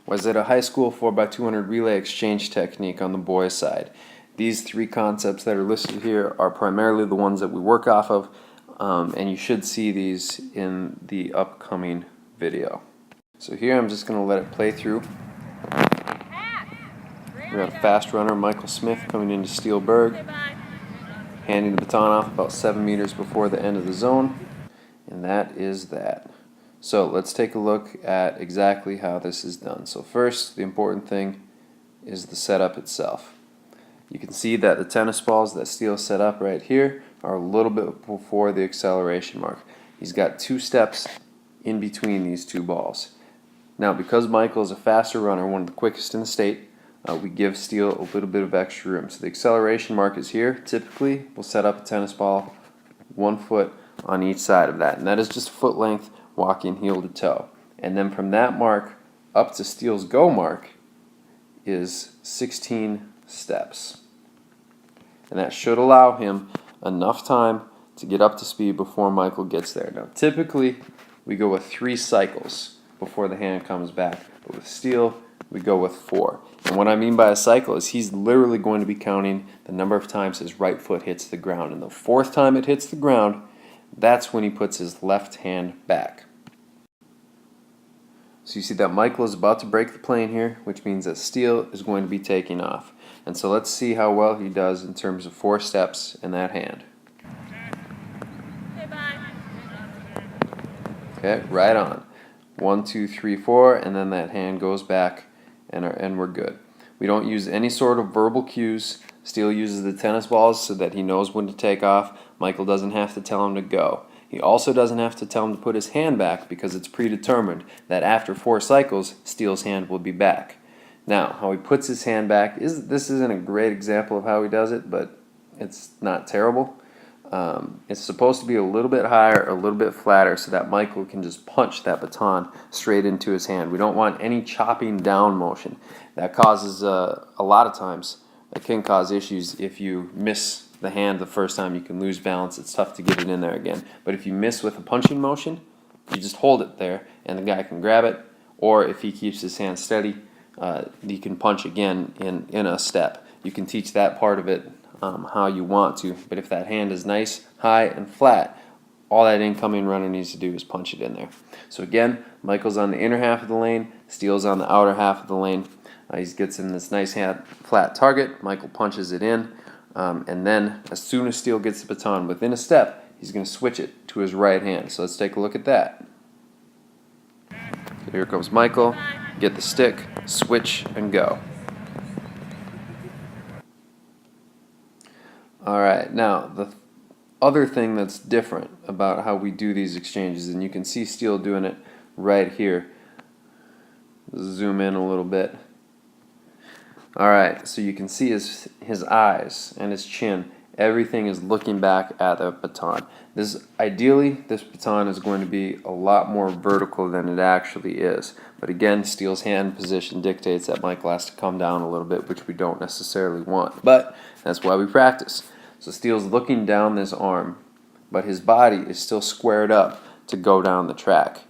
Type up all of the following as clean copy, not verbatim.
Wayzata High School 4x200 relay exchange technique on the boys' side. These three concepts that are listed here are primarily the ones that we work off of, and you should see these in the upcoming video. So here I'm just going to let it play through. We got a fast runner, Michael Smith, coming into Steelberg, handing the baton off about 7 meters before the end of the zone, and that is that. So let's take a look at exactly how this is done. So first, the important thing is the setup itself. You can see that the tennis balls that Steele set up right here are a little bit before the acceleration mark. He's got 2 steps in between these 2 balls. Now, because Michael is a faster runner, one of the quickest in the state, we give Steele a little bit of extra room. So the acceleration mark is here. Typically, we'll set up a tennis ball 1 foot on each side of that, and that is just foot length walking heel to toe. And then from that mark up to Steele's go mark is 16 steps. And that should allow him enough time to get up to speed before Michael gets there. Now, typically, we go with 3 cycles before the hand comes back, but with Steele, we go with 4. And what I mean by a cycle is he's literally going to be counting the number of times his right foot hits the ground. And the 4th time it hits the ground, that's when he puts his left hand back. So you see that Michael is about to break the plane here, which means that Steele is going to be taking off. And so let's see how well he does in terms of 4 steps in that hand. Okay, right on. 1, 2, 3, 4, and then that hand goes back, and we're good. We don't use any sort of verbal cues. Steele uses the tennis balls so that he knows when to take off. Michael doesn't have to tell him to go. He also doesn't have to tell him to put his hand back because it's predetermined that after 4 cycles, Steele's hand will be back. Now, how he puts his hand back, this isn't a great example of how he does it, but it's not terrible. It's supposed to be a little bit higher, a little bit flatter, so that Michael can just punch that baton straight into his hand. We don't want any chopping down motion. That causes, a lot of times, it can cause issues. If you miss the hand the first time, you can lose balance. It's tough to get it in there again. But if you miss with a punching motion, you just hold it there, and the guy can grab it. Or if he keeps his hand steady, you can punch again in a step. You can teach that part of it how you want to. But if that hand is nice, high, and flat, all that incoming runner needs to do is punch it in there. So again, Michael's on the inner half of the lane, Steele's on the outer half of the lane. He gets in this nice flat target. Michael punches it in, and then as soon as Steele gets the baton within a step, he's going to switch it to his right hand. So let's take a look at that. So here comes Michael. Get the stick, switch, and go. Alright, now the other thing that's different about how we do these exchanges, and you can see Steele doing it right here. Zoom in a little bit. Alright, so you can see his eyes and his chin. Everything is looking back at the baton. Ideally, this baton is going to be a lot more vertical than it actually is. But again, Steele's hand position dictates that Michael has to come down a little bit, which we don't necessarily want. But that's why we practice. So Steele's looking down this arm, but his body is still squared up to go down the track.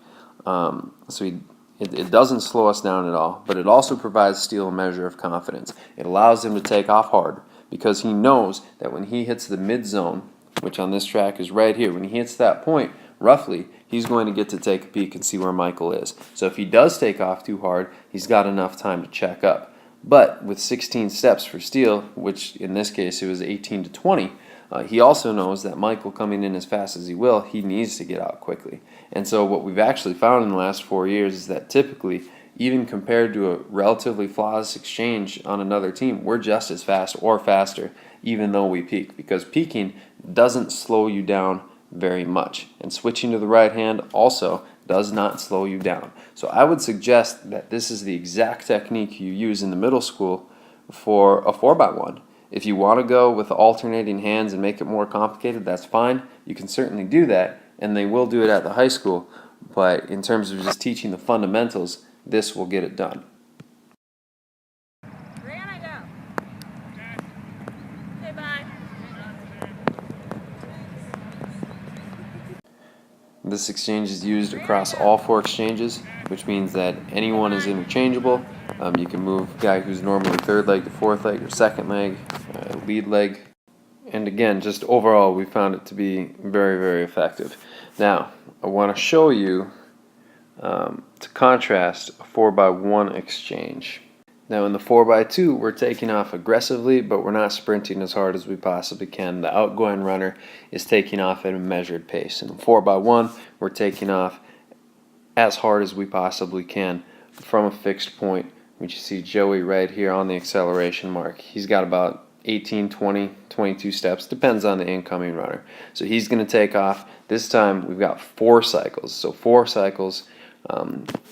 It doesn't slow us down at all, but it also provides Steele a measure of confidence. It allows him to take off hard because he knows that when he hits the mid-zone, which on this track is right here, when he hits that point, roughly, he's going to get to take a peek and see where Michael is. So if he does take off too hard, he's got enough time to check up. But with 16 steps for Steele, which in this case it was 18 to 20, he also knows that Michael, coming in as fast as he will, he needs to get out quickly. And so what we've actually found in the last 4 years is that typically, even compared to a relatively flawless exchange on another team, we're just as fast or faster even though we peak, because peaking doesn't slow you down very much. And switching to the right hand also does not slow you down. So I would suggest that this is the exact technique you use in the middle school for a 4x1. If you want to go with alternating hands and make it more complicated, that's fine. You can certainly do that, and they will do it at the high school. But in terms of just teaching the fundamentals, this will get it done. This exchange is used across all 4 exchanges, which means that anyone is interchangeable. You can move a guy who's normally third leg to fourth leg or second leg, lead leg. And again, just overall, we found it to be very, very effective. Now, I want to show you, to contrast, a 4x1 exchange. Now in the 4x2, we're taking off aggressively, but we're not sprinting as hard as we possibly can. The outgoing runner is taking off at a measured pace. In the 4x1, we're taking off as hard as we possibly can from a fixed point, which you see Joey right here on the acceleration mark. He's got about 18, 20, 22 steps, depends on the incoming runner. So he's going to take off. This time we've got 4 cycles, so 4 cycles.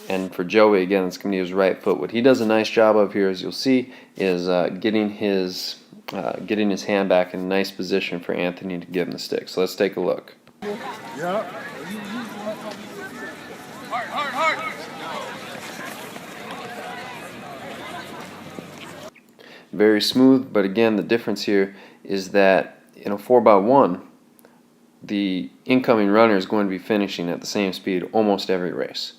And for Joey, again, it's going to be his right foot. What he does a nice job of here, as you'll see, is getting his hand back in a nice position for Anthony to give him the stick. So let's take a look. Yeah. Hard. Very smooth, but again, the difference here is that in a 4x1, the incoming runner is going to be finishing at the same speed almost every race.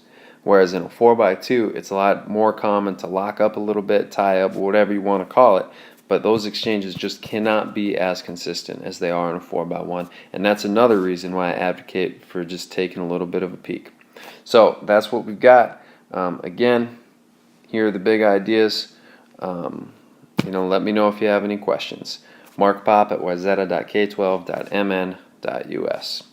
Whereas in a 4x2, it's a lot more common to lock up a little bit, tie up, whatever you want to call it, but those exchanges just cannot be as consistent as they are in a 4x1, and that's another reason why I advocate for just taking a little bit of a peek. So that's what we've got. Again, here are the big ideas. Let me know if you have any questions. Mark Pop at wayzata.k12.mn.us.